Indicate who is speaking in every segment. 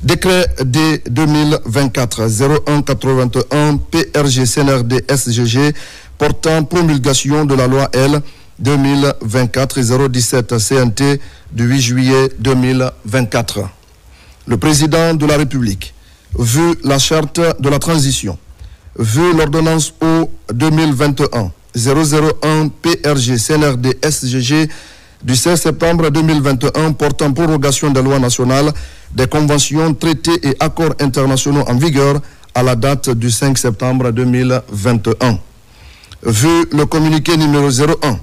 Speaker 1: Décret D 2024-0181 PRG CNRD SGG portant promulgation de la loi L 2024-017 CNT du 8 juillet 2024. Le président de la République, vu la charte de la transition, vu l'ordonnance O 2021-001 PRG CNRD SGG du 16 septembre 2021 portant prorogation des lois nationales, des conventions, traités et accords internationaux en vigueur à la date du 5 septembre 2021. Vu le communiqué numéro 01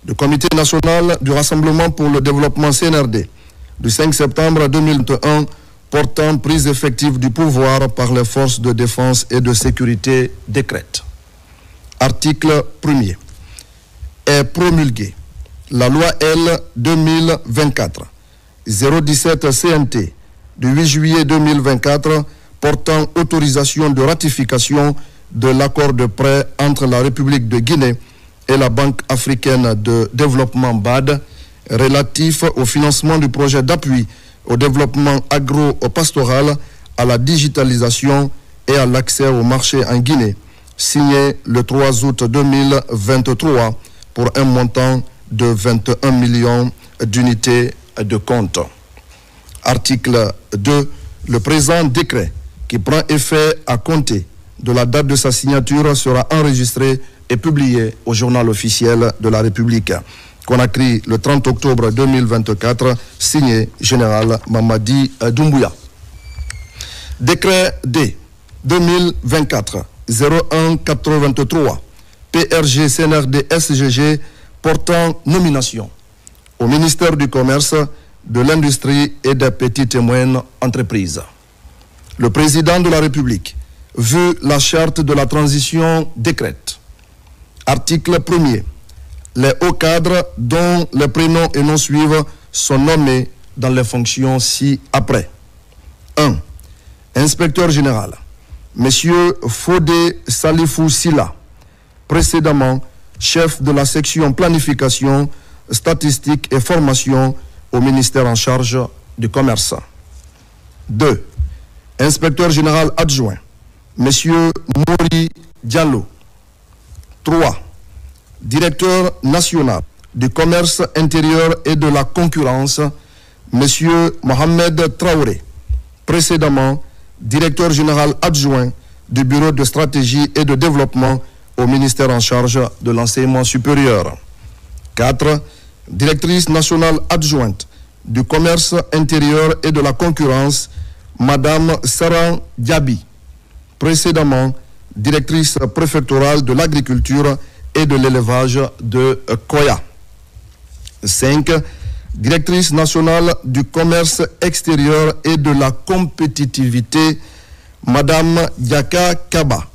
Speaker 1: du Comité national du Rassemblement pour le développement CNRD du 5 septembre 2021 portant prise effective du pouvoir par les forces de défense et de sécurité décrète. Article 1er. Est promulguée la loi L 2024-017 CNT du 8 juillet 2024 portant autorisation de ratification de l'accord de prêt entre la République de Guinée et la Banque africaine de développement BAD relatif au financement du projet d'appui au développement agro-pastoral, à la digitalisation et à l'accès au marché en Guinée, signé le 3 août 2023 pour un montant de 21 millions d'unités de compte. Article 2. Le présent décret, qui prend effet à compter de la date de sa signature, sera enregistré et publié au journal officiel de la République. Conakry, le 30 octobre 2024, signé Général Mamadi Doumbouya. Décret D 2024-0183 PRG CNRD SGG portant nomination au ministère du Commerce, de l'Industrie et des petites et moyennes entreprises. Le président de la République, vu la charte de la transition décrète. Article 1er. Les hauts cadres dont les prénoms et noms suivent sont nommés dans les fonctions ci-après. 1. Inspecteur général, Monsieur Fodé Salifou Silla, précédemment chef de la section planification, statistique et formation au ministère en charge du commerce. 2. Inspecteur général adjoint, Monsieur Mori Diallo. 3. Directeur national du commerce intérieur et de la concurrence, Monsieur Mohamed Traoré, précédemment directeur général adjoint du bureau de stratégie et de développement au ministère en charge de l'enseignement supérieur. 4. Directrice nationale adjointe du commerce intérieur et de la concurrence, Madame Saran Diaby, précédemment directrice préfectorale de l'agriculture et de l'élevage de Koya. 5. Directrice nationale du commerce extérieur et de la compétitivité, Madame Yaka Kaba,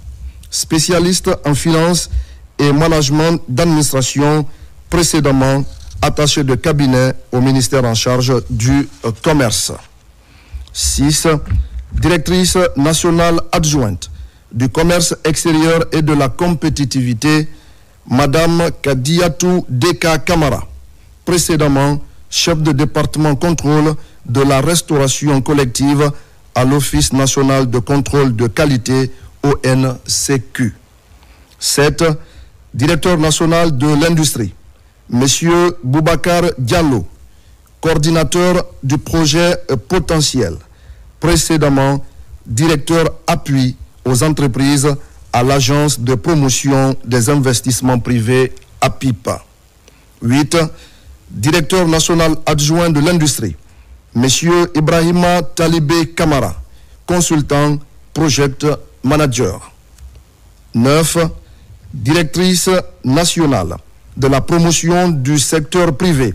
Speaker 1: spécialiste en finance et management d'administration, précédemment attachée de cabinet au ministère en charge du commerce. 6. Directrice nationale adjointe du commerce extérieur et de la compétitivité, Madame Kadiatou Deka Kamara, précédemment chef de département contrôle de la restauration collective à l'Office national de contrôle de qualité ONCQ. 7. Directeur national de l'industrie, Monsieur Boubacar Diallo, coordinateur du projet potentiel, précédemment directeur appui aux entreprises à l'Agence de promotion des investissements privés APIPA. 8. Directeur national adjoint de l'industrie, Monsieur Ibrahima Talibé Kamara, consultant project manager. 9. Directrice nationale de la promotion du secteur privé,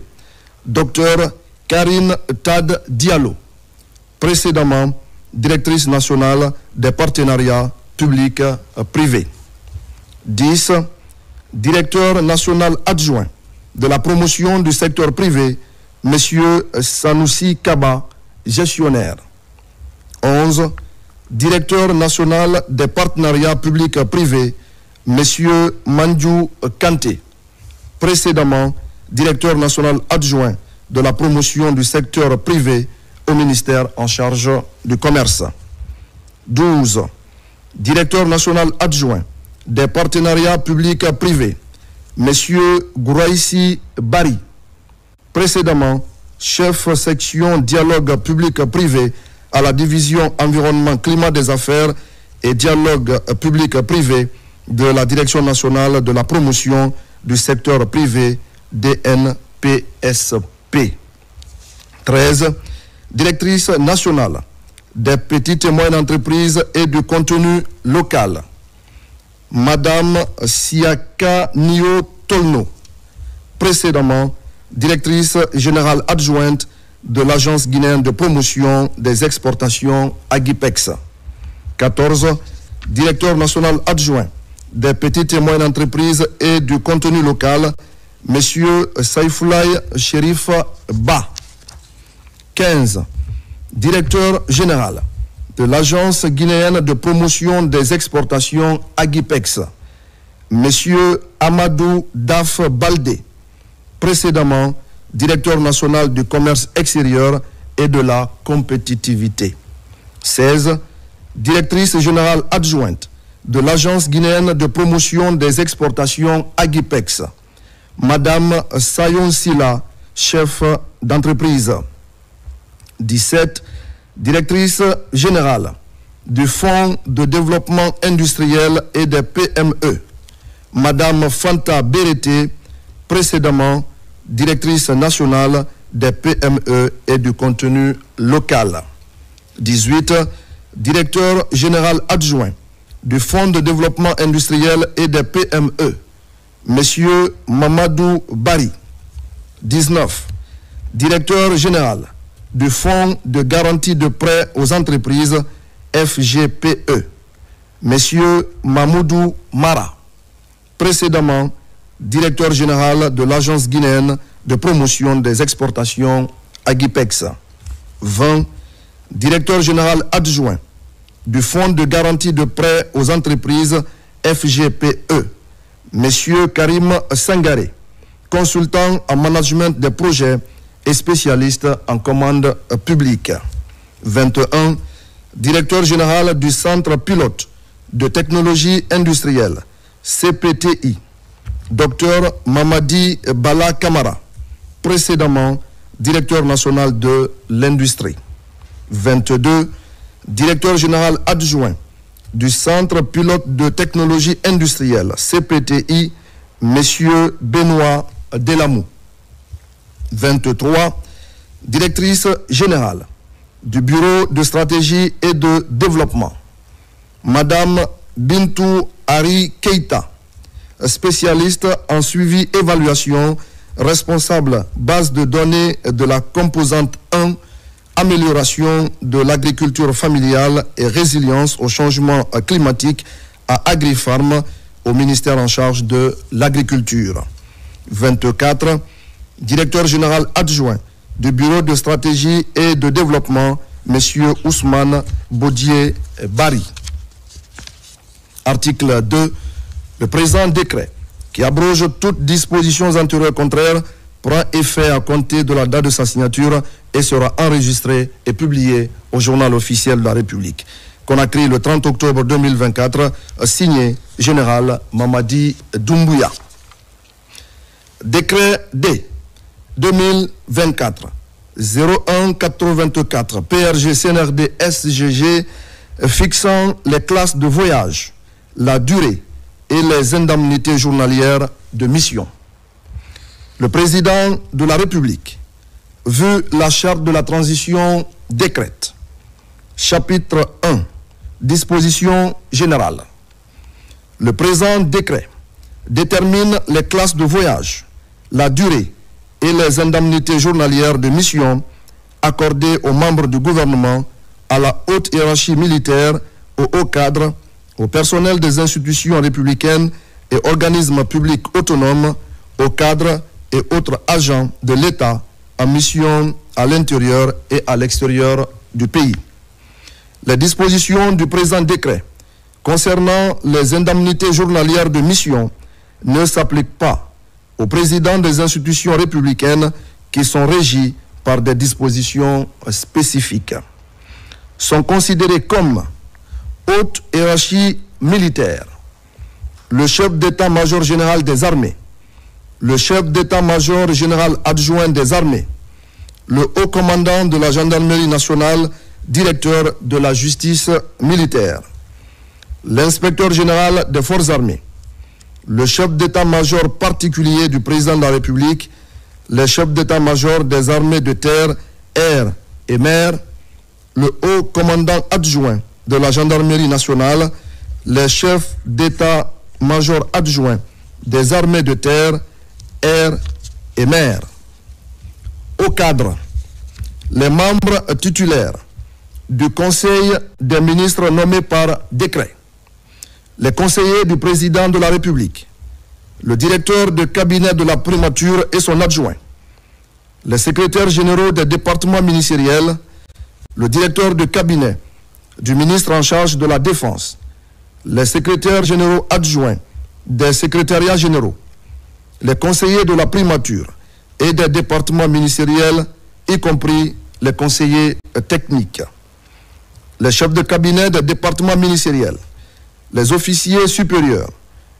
Speaker 1: Dr Karine Tad Diallo, précédemment directrice nationale des partenariats publics-privés. 10. Directeur national adjoint de la promotion du secteur privé, M. Sanoussi Kaba, gestionnaire. 11. Directeur national des partenariats publics-privés, M. Mandjou Kanté, précédemment directeur national adjoint de la promotion du secteur privé au ministère en charge du commerce. 12. Directeur national adjoint des partenariats publics-privés, M. Gouraïssi Bari, précédemment chef section dialogue public-privé à la division environnement climat des affaires et dialogue public-privé de la Direction nationale de la promotion du secteur privé DNPSP. 13. Directrice nationale des petites et moyennes entreprises et du contenu local, Madame Siaka Nio Tolno, précédemment directrice générale adjointe de l'Agence guinéenne de promotion des exportations Agipex. 14. Directeur national adjoint des petites et moyennes entreprises et du contenu local, M. Saifoulaye Sherif Ba. 15. Directeur général de l'Agence guinéenne de promotion des exportations Agipex, M. Amadou Daf Baldé, précédemment directeur national du commerce extérieur et de la compétitivité. 16. Directrice générale adjointe de l'Agence guinéenne de promotion des exportations Agipex, Madame Sayon Sila, chef d'entreprise. 17. Directrice générale du Fonds de développement industriel et des PME, Madame Fanta Berete, précédemment directrice nationale des PME et du contenu local. 18. Directeur général adjoint du Fonds de développement industriel et des PME, Monsieur Mamadou Bari. 19. Directeur général du Fonds de garantie de prêts aux entreprises FGPE, Monsieur Mamoudou Mara, précédemment directeur général de l'Agence guinéenne de promotion des exportations Agipex. 20. Directeur général adjoint du Fonds de garantie de prêts aux entreprises FGPE, Monsieur Karim Sangaré, consultant en management des projets et spécialiste en commande publique. 21. Directeur général du Centre pilote de technologie industrielle, CPTI, Dr Mamadi Bala Kamara, précédemment directeur national de l'industrie. 22. Directeur général adjoint du Centre pilote de technologie industrielle, CPTI, Monsieur Benoît Delamou. 23. Directrice générale du Bureau de stratégie et de développement, Madame Bintou Ari Keita, spécialiste en suivi-évaluation, responsable base de données de la composante 1, amélioration de l'agriculture familiale et résilience au changement climatique à Agrifarm, au ministère en charge de l'agriculture. 24. Directeur général adjoint du Bureau de stratégie et de développement, M. Ousmane Bodier Bari. Article 2. Le présent décret, qui abroge toutes dispositions antérieures contraires, prend effet à compter de la date de sa signature et sera enregistré et publié au journal officiel de la République. Conakry, le 30 octobre 2024, signé Général Mamadi Doumbouya. Décret D 2024 0184 PRG CNRD SGG fixant les classes de voyage, la durée et les indemnités journalières de mission. Le président de la République, vu la charte de la transition, décrète. Chapitre 1. Dispositions générales. Le présent décret détermine les classes de voyage, la durée et les indemnités journalières de mission accordées aux membres du gouvernement, à la haute hiérarchie militaire, aux hauts cadres, au personnel des institutions républicaines et organismes publics autonomes, aux cadres et autres agents de l'État en mission à l'intérieur et à l'extérieur du pays. Les dispositions du présent décret concernant les indemnités journalières de mission ne s'appliquent pas aux présidents des institutions républicaines qui sont régis par des dispositions spécifiques. Sont considérés comme haute hiérarchie militaire le chef d'état-major général des armées, le chef d'état-major général adjoint des armées, le haut commandant de la gendarmerie nationale, directeur de la justice militaire, l'inspecteur général des forces armées, le chef d'état-major particulier du président de la République, les chefs d'état-major des armées de terre, air et mer, le haut commandant adjoint de la gendarmerie nationale, les chefs d'état-major adjoints des armées de terre, air et mer. Au cadre, les membres titulaires du Conseil des ministres nommés par décret, les conseillers du président de la République, le directeur de cabinet de la primature et son adjoint, les secrétaires généraux des départements ministériels, le directeur de cabinet du ministre en charge de la Défense, les secrétaires généraux adjoints des secrétariats généraux, les conseillers de la primature et des départements ministériels, y compris les conseillers techniques, les chefs de cabinet des départements ministériels, les officiers supérieurs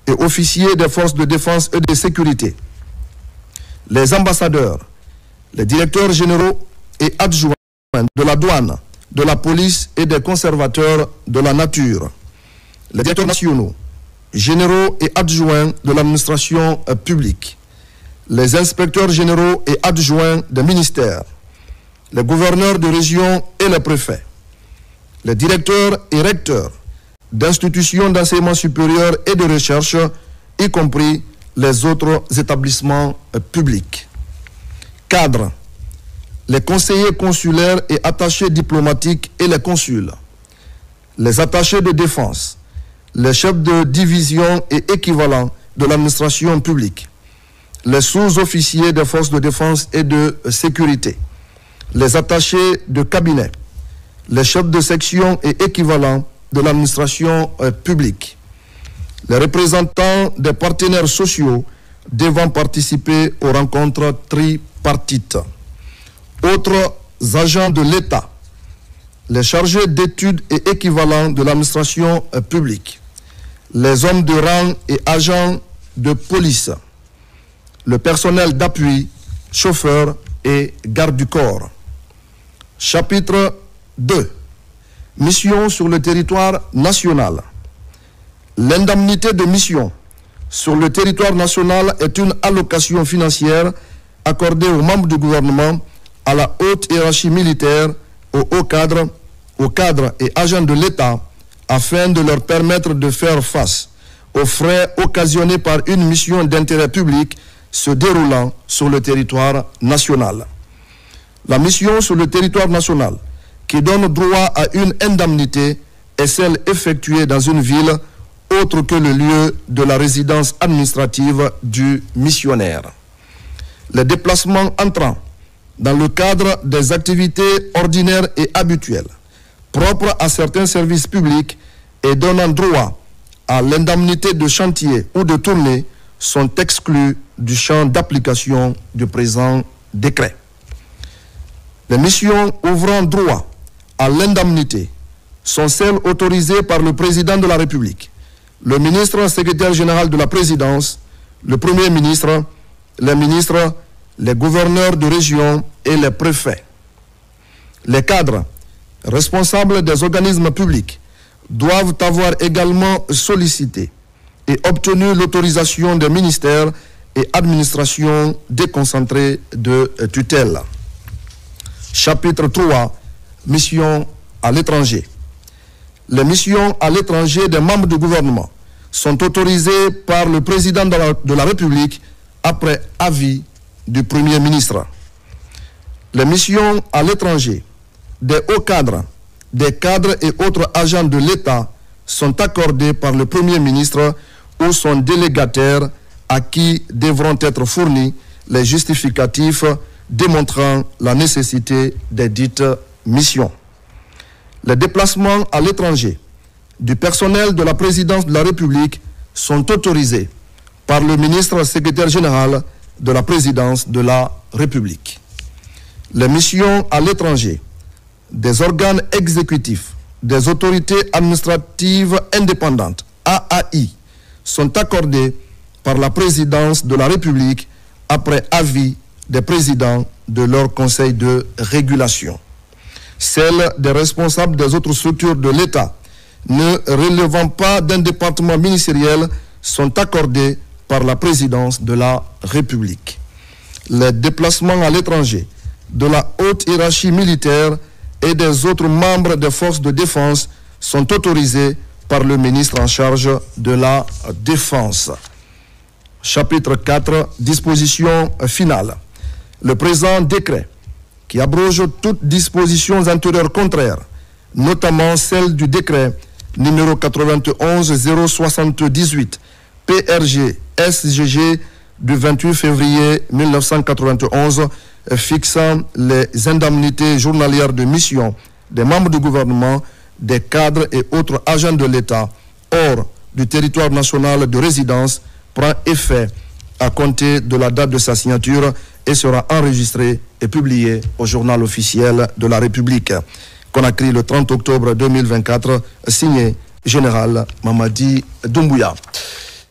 Speaker 1: et officiers des forces de défense et de sécurité, les ambassadeurs, les directeurs généraux et adjoints de la douane, de la police et des conservateurs de la nature, les directeurs nationaux, généraux et adjoints de l'administration publique, les inspecteurs généraux et adjoints des ministères, les gouverneurs de région et les préfets, les directeurs et recteurs d'institutions d'enseignement supérieur et de recherche, y compris les autres établissements publics. Cadres, les conseillers consulaires et attachés diplomatiques et les consuls, les attachés de défense, les chefs de division et équivalents de l'administration publique, les sous-officiers des forces de défense et de sécurité, les attachés de cabinet, les chefs de section et équivalents de l'administration publique, les représentants des partenaires sociaux devant participer aux rencontres tripartites, autres agents de l'État, les chargés d'études et équivalents de l'administration publique, les hommes de rang et agents de police, le personnel d'appui, chauffeurs et gardes du corps. Chapitre 2. Mission sur le territoire national. L'indemnité de mission sur le territoire national est une allocation financière accordée aux membres du gouvernement, à la haute hiérarchie militaire, aux hauts cadres et agents de l'État, afin de leur permettre de faire face aux frais occasionnés par une mission d'intérêt public se déroulant sur le territoire national. La mission sur le territoire national qui donne droit à une indemnité est celle effectuée dans une ville autre que le lieu de la résidence administrative du missionnaire. Les déplacements entrant dans le cadre des activités ordinaires et habituelles, propres à certains services publics et donnant droit à l'indemnité de chantier ou de tournée, sont exclus du champ d'application du présent décret. Les missions ouvrant droit à l'indemnité sont celles autorisées par le président de la République, le ministre secrétaire général de la présidence, le premier ministre, les ministres, les gouverneurs de région et les préfets. Les cadres responsables des organismes publics doivent avoir également sollicité et obtenu l'autorisation des ministères et administrations déconcentrées de tutelle. Chapitre 3. Missions à l'étranger. Les missions à l'étranger des membres du gouvernement sont autorisées par le président de la République après avis du Premier ministre. Les missions à l'étranger des hauts cadres, des cadres et autres agents de l'État sont accordées par le Premier ministre ou son délégataire à qui devront être fournis les justificatifs démontrant la nécessité des dites missions. Les déplacements à l'étranger du personnel de la présidence de la République sont autorisés par le ministre secrétaire général de la présidence de la République. Les missions à l'étranger des organes exécutifs, des autorités administratives indépendantes, AAI, sont accordées par la présidence de la République après avis des présidents de leur conseil de régulation. Celles des responsables des autres structures de l'État ne relevant pas d'un département ministériel sont accordées par la présidence de la République. Les déplacements à l'étranger de la haute hiérarchie militaire et des autres membres des forces de défense sont autorisés par le ministre en charge de la Défense. Chapitre 4, dispositions finales. Le présent décret, qui abroge toutes dispositions antérieures contraires, notamment celle du décret numéro 91-078 PRG SGG du 28 février 1991 fixant les indemnités journalières de mission des membres du gouvernement, des cadres et autres agents de l'État hors du territoire national de résidence prend effet à compter de la date de sa signature et sera enregistré et publié au journal officiel de la République. Conakry le 30 octobre 2024, signé Général Mamadi Doumbouya.